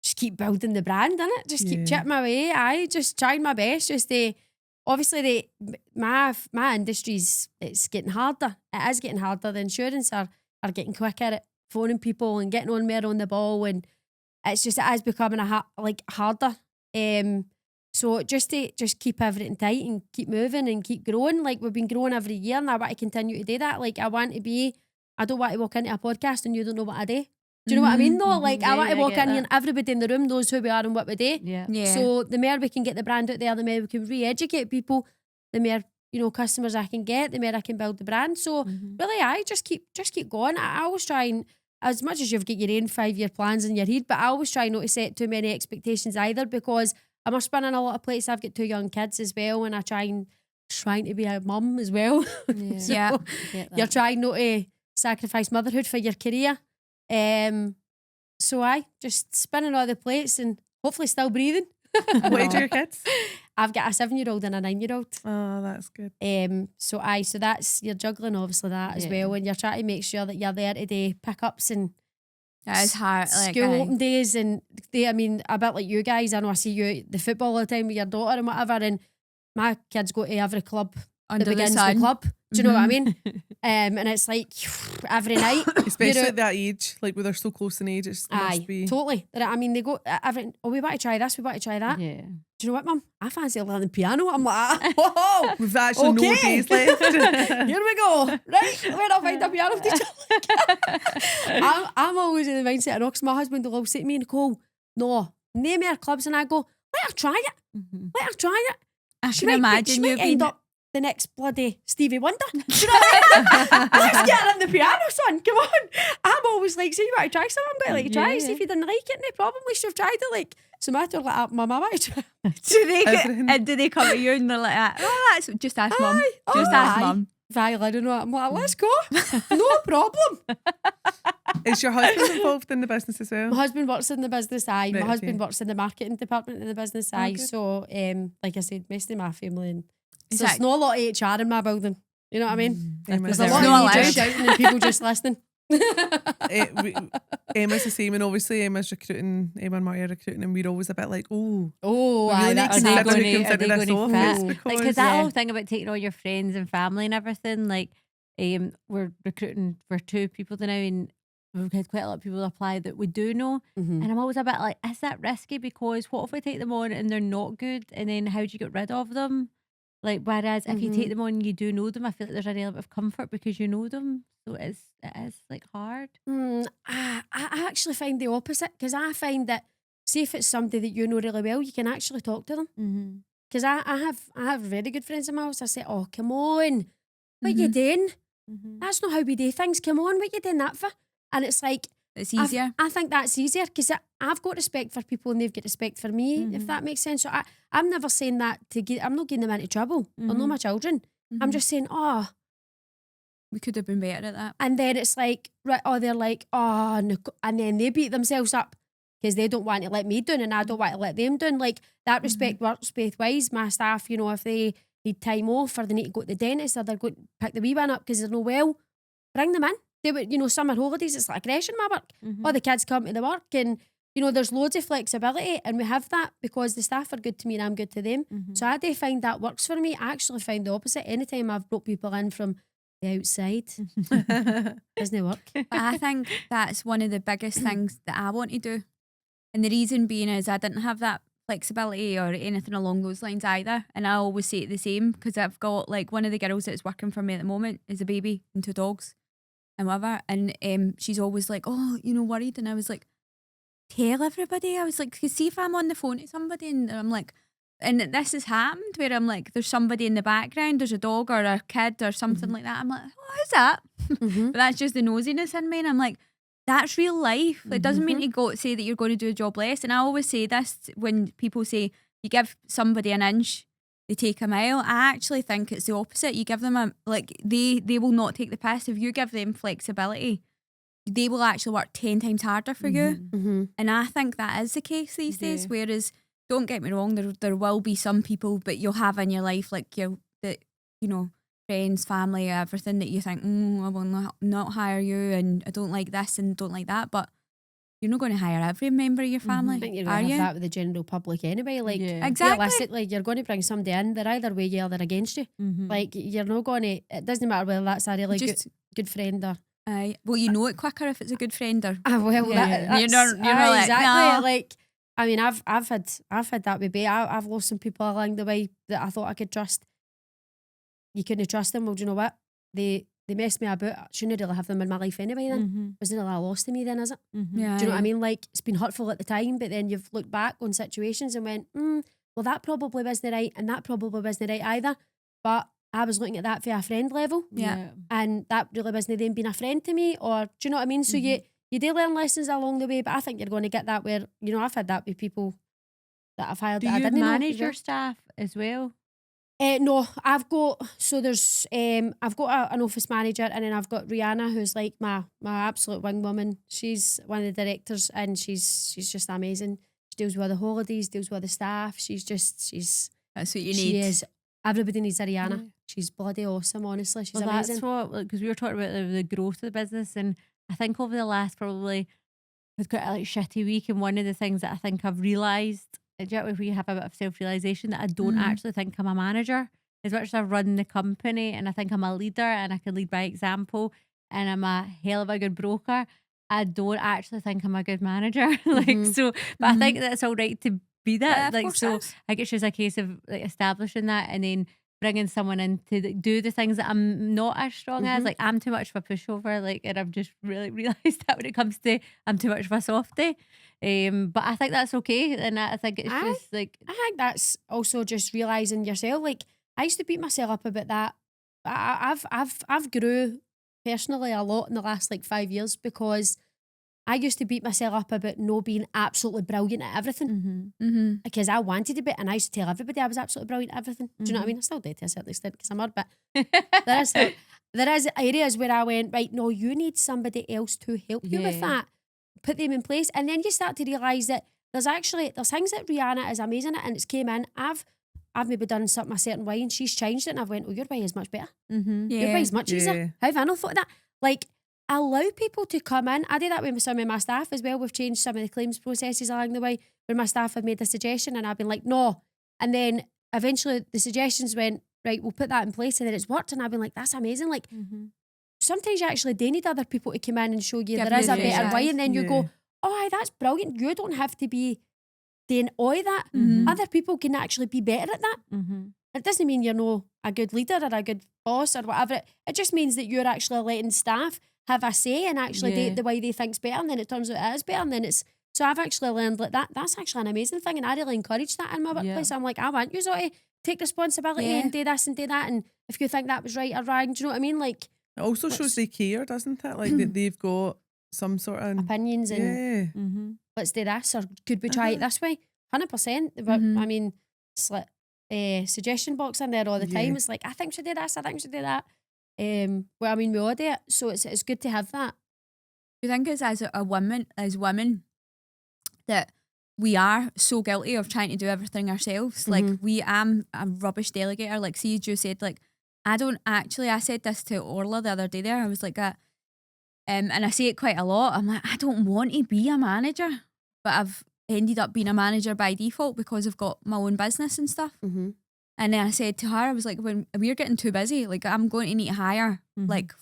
Just keep building the brand, innit? Just keep chipping my way. I just trying my best. Just obviously my industry's it's getting harder. It is getting harder. The insurance are getting quicker at phoning people and getting on more on the ball, and it is becoming harder. So just keep everything tight and keep moving and keep growing. Like we've been growing every year and I want to continue to do that. Like I don't want to walk into a podcast and you don't know what I do. Do you know what I mean though? Like I want to walk in here and everybody in the room knows who we are and what we do. Yeah. So the more we can get the brand out there, the more we can re-educate people, the more customers I can get, the more I can build the brand. So really I just keep going. I always try and, as much as you've got your own 5-year plans in your head, but I always try not to set too many expectations either because I'm spinning a lot of plates. I've got 2 young kids as well and I try and trying to be a mum as well. Yeah. So Yeah. Get that. you're trying not to sacrifice motherhood for your career. So I just spinning all the plates and hopefully still breathing. What age are your kids? I've got a 7-year-old and a 9-year-old. Oh, that's good. So that's you're juggling obviously that as Yeah. well, and you're trying to make sure that you're there to do pickups and That is hard. Like, school open days, and I mean, a bit like you guys. I know I see you at the football all the time with your daughter and whatever, and my kids go to every club under that the begins sun. the club. Do you know what I Mhm. mean? And it's like every night. Especially know- at that age, like where they're so close in age, it Aye, must be. totally. I mean, they go every. Oh, we want to try this. We want to try that. Yeah. Do you know what, Mum? I fancy learning piano. I'm like, whoa. We've actually no Okay. days left. Here we go. Right, where I'll find a piano teacher. I'm always in the mindset, because my husband will always say to me, Nicole, no, name her clubs, and I go, let her try it. Mhm. Let her try it. I She can might, she imagine might you end being. up the next bloody Stevie Wonder. Do you know what I mean? Let's get her on the piano, son. Come on. I'm always like, see, you want to try something? I'm going to try. See Yeah. if you didn't like it, they probably should have tried it. Like, so my daughter like, Mum, I want to try. Do they come to you and they're like, oh, that's just ask mum. Aye. Just Oh, ask aye. mum. Viola, I don't know. I'm like, let's go. No problem. Is your husband involved in the business as well? My husband works in the business side. Right, My husband okay. works in the marketing department in the business side. good. So, like I said, most of my family. And Is there's that- not a lot of HR in my building. You know what I mean? Emma's There's a the lot same. of you allowed. just shouting and people just listening. Emma's the same, and obviously Emma's recruiting, Emma and Marty are recruiting, and we're always a bit like, oh, Oh, we aye, really need that's to Are they consider gonna- who comes are into they this gonna office fit? because Because that yeah. whole thing about taking all your friends and family and everything, like we're recruiting for 2 people now, and we've had quite a lot of people apply that we do know, Mhm. and I'm always a bit like, is that risky? Because what if we take them on and they're not good, and then how do you get rid of them? Like, whereas if you take Mhm. them on and you do know them, I feel like there's an element of comfort because you know them, so it is like hard. I actually find the opposite, because I find that, see if it's somebody that you know really well, you can actually talk to them. Mm-hmm. Because I have very good friends in my house. I say, oh, come on, what you doing? Mm-hmm. That's not how we do things. Come on, what you doing that for? And it's like, It's easier. I think that's easier, because I've got respect for people and they've got respect for me, if Mhm. that makes sense. So I'm never saying that I'm not getting them into trouble. They're not Mhm. my children. I'm Mhm. just saying, oh, We could have been better at that. and then it's like, right, oh, they're like, oh, and then they beat themselves up because they don't want to let me down and I don't want to let them down. Like, that respect works both ways. My staff, you know, if they need time off or they need to go to the dentist or they're going to pick the wee one up because they're not well, bring them in. They would, you know, summer holidays, it's like aggression, my work. Mm-hmm. All the kids come to the work, and, you know, there's loads of flexibility, and we have that because the staff are good to me and I'm good to them. Mm-hmm. So I do find that works for me. I actually find the opposite. Anytime I've brought people in from the outside, doesn't work. But I think that's one of the biggest things that I want to do. And the reason being is I didn't have that flexibility or anything along those lines either. And I always say it the same, because I've got, like, one of the girls that's working for me at the moment is a baby and 2 dogs and whatever. And she's always like, oh, you know, worried. And I was like, tell everybody. I was like, 'cause see if I'm on the phone to somebody and I'm like, and this has happened where I'm like, there's somebody in the background, there's a dog or a kid or something like that. I'm like, oh, who's that? Mhm. But that's just the nosiness in me. And I'm like, that's real life. It doesn't mean to go say that you're going to do a job less. And I always say this when people say you give somebody an inch, they take a mile. I actually think it's the opposite. You give them they will not take the piss. If you give them flexibility, they will actually work 10 times harder for you. Mhm. And I think that is the case these days. Yeah. Whereas, don't get me wrong, there will be some people, but you'll have in your life friends, family, everything that you think, I will not hire you, and I don't like this and don't like that. But you're not going to hire every member of your family, I think you're are going to you? have that with the general public anyway. Like, Yeah. Exactly. realistically, you're going to bring somebody in, they're either with you or they're against you. Mm-hmm. Like, you're not going to, it doesn't matter whether that's a really Just good friend or. well, you know it quicker if it's a good friend or. Well, Yeah. You're not like, exactly. "Nah." Like, I mean, I've had that with me. I've lost some people along the way that I thought I could trust. You couldn't trust them. Well, do you know what? They messed me about. I shouldn't really have them in my life anyway. Then Mm-hmm. wasn't really a loss to me. Then is it? Mm-hmm. Yeah. Do you know what I mean? Like, it's been hurtful at the time, but then you've looked back on situations and went, well, that probably wasn't right, and that probably wasn't right either. But I was looking at that for a friend level, Yeah. and that really wasn't them being a friend to me, or do you know what I mean? So you do learn lessons along the way, but I think you're going to get that where, you know, I've had that with people that I've hired Do that I you didn't know. manage as well. your staff as well? No, I've got I've got an office manager, and then I've got Rihanna, who's like my absolute wing woman. She's one of the directors, and she's just amazing. She deals with all the holidays, deals with all the staff. She's That's what you she need. is. Everybody needs a Rihanna. Yeah. She's bloody awesome, honestly. She's Well, amazing. that's what, because we were talking about the growth of the business, and I think over the last probably, we've got a like shitty week, and one of the things that I think I've realised, where you have a bit of self-realisation, that I don't actually think I'm a manager. As much as I run the company and I think I'm a leader and I can lead by example and I'm a hell of a good broker, I don't actually think I'm a good manager. So, but I think that's all right to be that. Yeah, of course So it is. I think it's just a case of like establishing that and then bringing someone in to do the things that I'm not as strong as. Like I'm too much of a pushover, and I've just really realised that when it comes to I'm too much of a softie. But I think that's okay, and I think it's just like I think that's also just realising yourself. Like, I used to beat myself up about that. I've grew personally a lot in the last like 5 years, because I used to beat myself up about no being absolutely brilliant at everything, because I wanted to be, and I used to tell everybody I was absolutely brilliant at everything. Do you know what I mean? I still do to a certain extent, because I'm hard, but there is areas where I went, right, no, you need somebody else to help you with Yeah. that. Put them in place, and then you start to realise that there's things that Rihanna is amazing at, and it's came in. I've maybe done something a certain way, and she's changed it, and I've went, oh, your way is much better. Your way is much Yeah. easier. How have I not thought of that? Like, allow people to come in. I do that with some of my staff as well. We've changed some of the claims processes along the way, where my staff have made a suggestion and I've been like, no. And then eventually the suggestions went, right, we'll put that in place, and then it's worked, and I've been like, that's amazing. Like, sometimes you actually do need other people to come in and show you Give there is you a the better way, chance. and then you Yeah. go, oh, aye, that's brilliant. You don't have to be doing all that. Other people can actually be better at that. It doesn't mean you're no a good leader or a good boss or whatever. It just means that you're actually letting staff have a say and actually do Yeah. it the way they think's better, and then it turns out it is better, and then it's so I've actually learned like that. That's actually an amazing thing, and I really encourage that in my workplace. I'm like, I want you to take responsibility and do this and do that, and if you think that was right or wrong, do you know what I mean? Like, It also shows they care, doesn't it? Like that they've got some sort of opinions and yeah. let's do this, or could we try it this way? 100%. But I mean, it's like suggestion box in there all the time. Yeah. It's like, I think we should do this, I think we should do that. Well, I mean, we all do it, so it's good to have that. Do you think it's as women that we are so guilty of trying to do everything ourselves? Like I'm a rubbish delegator. Like, see, you said, like, I said this to Orla the other day there. I was like, and I say it quite a lot. I'm like, I don't want to be a manager, but I've ended up being a manager by default because I've got my own business and stuff. And then I said to her, I was like, when we're getting too busy, like I'm going to need to hire like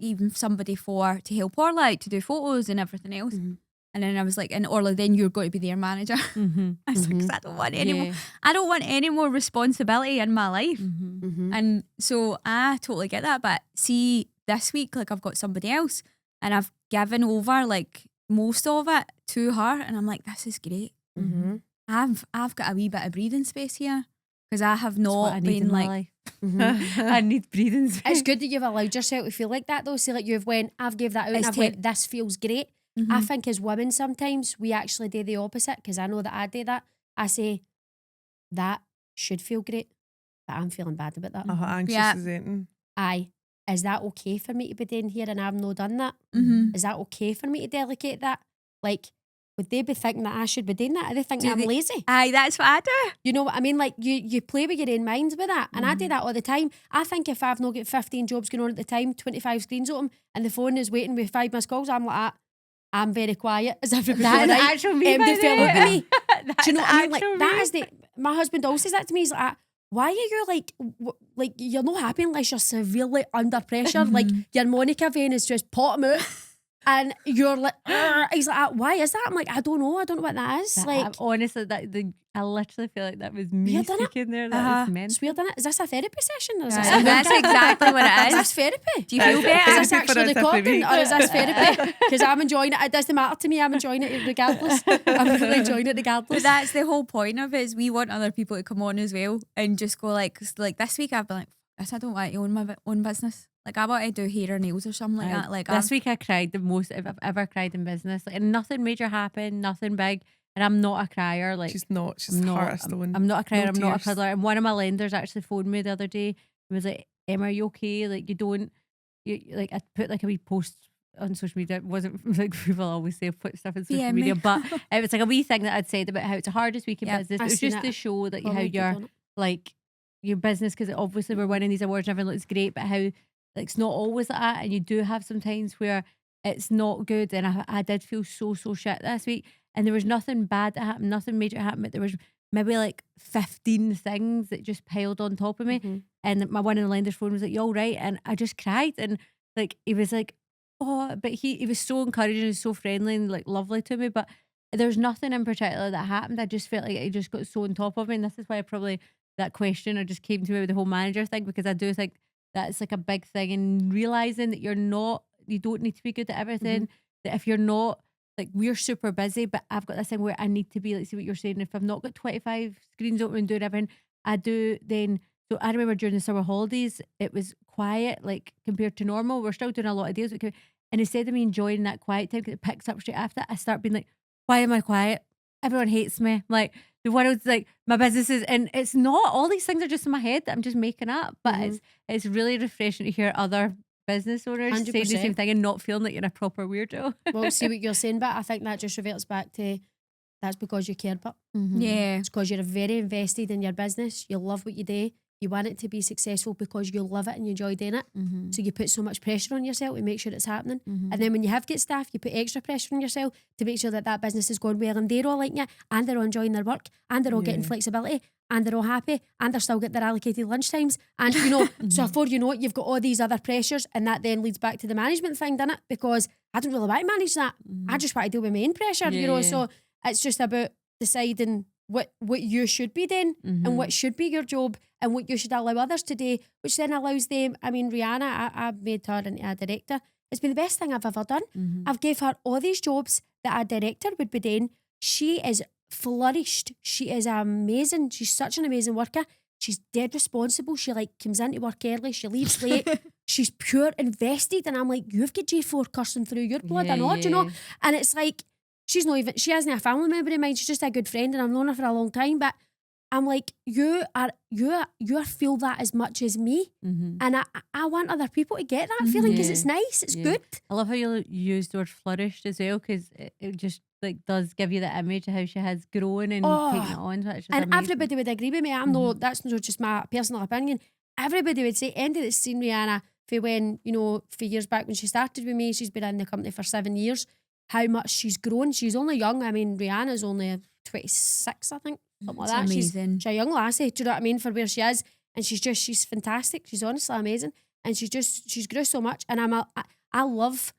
even somebody to help Orla out to do photos and everything else. And then I was like, and Orla, then you're going to be their manager. I was like, 'cause I don't want any more. I don't want any more responsibility in my life. And so I totally get that. But see, this week, like I've got somebody else, and I've given over like most of it to her, and I'm like, this is great. I've got a wee bit of breathing space here, because I have not been like. I need breathing space. It's good that you've allowed yourself to feel like that, though. See, like you've went, I've gave that out, and It's I've went, this feels great. Mm-hmm. I think as women sometimes we actually do the opposite, because I know that I do that. I say, that should feel great, but I'm feeling bad about that. Anxious Yeah. as anything. Aye. Is that okay for me to be doing here and I've not done that? Is that okay for me to delegate that? Like, would they be thinking that I should be doing that? Or they think that I'm lazy? Aye, that's what I do. You know what I mean? Like, you play with your own minds with that. And I do that all the time. I think if I've not got 15 jobs going on at the time, 25 screens open, and the phone is waiting with 5 missed calls, I'm like, I'm very quiet. As everybody That's right? actual me, by They the fell way. over me. That's Do you know what I mean? Like, actual that me. is my husband always says that to me. He's like, why are you like you're not happy unless you're severely under pressure? Like, your Monica vein is just potting out. And you're like, he's like, why is that? I'm like, I don't know what that is. Like, honestly, I literally feel like that was me Weird, innit? speaking there. That was it's mental. weird, isn't it? Is this a therapy session? Or is Aye, that's exactly what it is is. this therapy? Do you feel Is better? this Therapy for actually us every recording week. or is this therapy? Because I'm enjoying it. It doesn't matter to me. I'm enjoying it regardless. I'm really enjoying it But regardless. that's the whole point of it, is we want other people to come on as well and just go like this week I've been like, I don't want to own my own business. Like, I want to do hair or nails or something like that. Like, this week I cried the most I've ever cried in business. Like, and nothing major happened, nothing big. And I'm not a crier. Like She's not. She's I'm heart not. of stone. I'm not a crier. No I'm not a tears. cuddler. And one of my lenders actually phoned me the other day and was like, "Emma, are you okay? Like you don't. You like I put like a wee post on social media. It wasn't like people always say put stuff on social DM media, me. but it was like a wee thing that I'd said about how it's the hardest week in Yep, business. It I've was seen just it. to show that how Followed it, you're done it. like your business, because obviously we're winning these awards and everything looks great, but how like it's not always like that, and you do have some times where it's not good. And I did feel so shit this week, and there was nothing bad that happened, nothing major happened, but there was maybe like 15 things that just piled on top of me. Mhm. And my one of the lender's phone was like, "You all right?" And I just cried, and like he was like, "Oh," but he was so encouraging and so friendly and like lovely to me, but there's nothing in particular that happened. I just felt like he just got so on top of me, and this is why I probably that question or just came to me with the whole manager thing, because I do think that's like a big thing, and realizing that you don't need to be good at everything. That if you're not, like we're super busy, but I've got this thing where I need to be like, see what you're saying. If I've not got 25 screens open and doing everything, I do then. So I remember during the summer holidays, it was quiet, like compared to normal. We're still doing a lot of deals, and instead of me enjoying that quiet time, because it picks up straight after, I start being like, why am I quiet? Everyone hates me. Like the world's like my businesses, and it's not. All these things are just in my head that I'm just making up. But it's really refreshing to hear other business owners saying the same 100%. thing and not feeling like you're a proper weirdo. Well, see what you're saying, but I think that just reverts back to that's because you care, but Yeah. it's because you're very invested in your business. You love what you do. You want it to be successful because you love it and you enjoy doing it. So you put so much pressure on yourself to make sure it's happening. And then when you have get staff, you put extra pressure on yourself to make sure that that business is going well and they're all liking it and they're all enjoying their work and they're all getting Yeah. flexibility and they're all happy and they're still getting their allocated lunch times. And you know, so before you know it, you've got all these other pressures, and that then leads back to the management thing, doesn't it? Because I don't really want to manage that. I just want to deal with my own pressure, you know. Yeah. So it's just about deciding what you should be doing and what should be your job and what you should allow others to do, which then allows them. I mean, Rihanna, I made her into a director. It's been the best thing I've ever done. I've gave her all these jobs that a director would be doing. She is flourished. She is amazing. She's such an amazing worker. She's dead responsible. She like comes into work early. She leaves late. She's pure invested. And I'm like, you've got G4 coursing through your blood and all, do you know? And it's like, she hasn't a family member of mine. She's just a good friend, and I've known her for a long time. But I'm like, you feel that as much as me, and I want other people to get that feeling because it's nice, it's good. I love how you used the word flourished as well, because it just like does give you the image of how she has grown and taken it on. Which is And amazing. everybody would agree with me. I know that's not just my personal opinion. Everybody would say, anybody that's seen Rihanna for when, you know, for years back when she started with me, she's been in the company for 7 years. How much she's grown. She's only young. I mean, Rihanna's only 26, I think. Something like That's that. amazing. She's a young lassie, do you know what I mean, for where she is. And she's fantastic. She's honestly amazing. And she's grew so much. And I love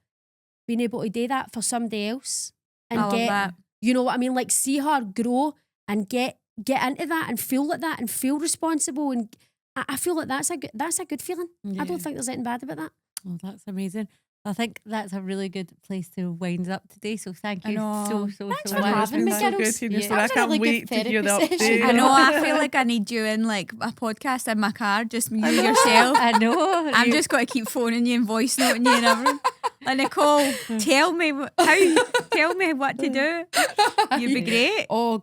being able to do that for somebody else. And I love get, that. you know what I mean? Like see her grow and get into that and feel like that and feel responsible. And I feel like that's a good feeling. I don't think there's anything bad about that. Oh, that's amazing. I think that's a really good place to wind up today. So thank you so Thanks so for much. having me, It's been so good girls. hearing your Yeah. story. I That was a can't really wait good to hear the therapy update. session. I know, I feel like I need you in like a podcast in my car, just you yourself. I know. I'm just going to keep phoning you and voice noting you and everything. Like, Nicole, tell me what to do. You'd be great. Oh,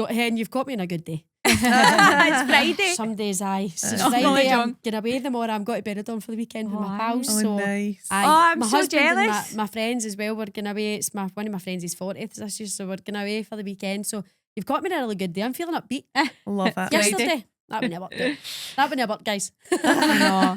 Hen, you've got me on a good day. It's Friday. Some days it's Oh, Friday. John. I'm going away tomorrow. I'm going to Benidorm for the weekend with my Oh, pals. Oh, So nice. I'm my so husband and jealous. my friends as well. We're going away. It's one of my friends' 40th this year, so we're going away for the weekend. So you've got me on a really good day. I'm feeling upbeat. Love it. Yesterday, that would never do. That would never, guys. I know.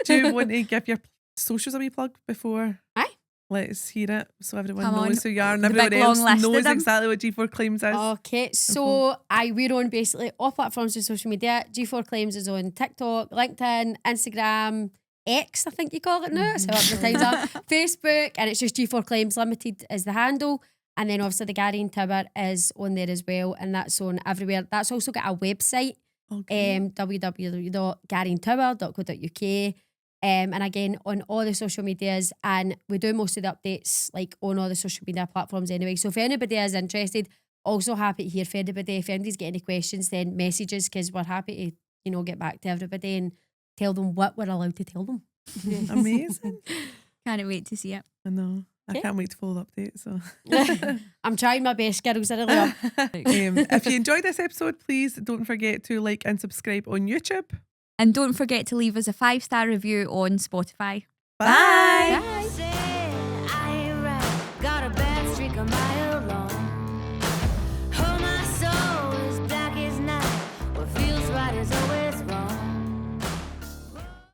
Do you want to give your socials a wee plug before? Aye. Let's hear it so everyone Come on. knows who you are and The everyone big else long list of knows them. exactly what G4 Claims is. Okay, so we're on basically all platforms of social media. G4 Claims is on TikTok, LinkedIn, Instagram, X, I think you call it now. That's how up the times are. Facebook, and it's just G4 Claims Limited is the handle. And then obviously the Gary and Tower is on there as well, and that's on everywhere. That's also got a website, www.garyandtower.co.uk. And again, on all the social medias, and we do most of the updates like on all the social media platforms anyway. So if anybody is interested, also happy to hear from anybody. If anybody's got any questions, then messages, because we're happy to, get back to everybody and tell them what we're allowed to tell them. Amazing. Can't wait to see it. I know. I can't wait to follow the update. So I'm trying my best, girls. I really am. if you enjoyed this episode, please don't forget to like and subscribe on YouTube. And don't forget to leave us a 5-star review on Spotify. Bye. Bye.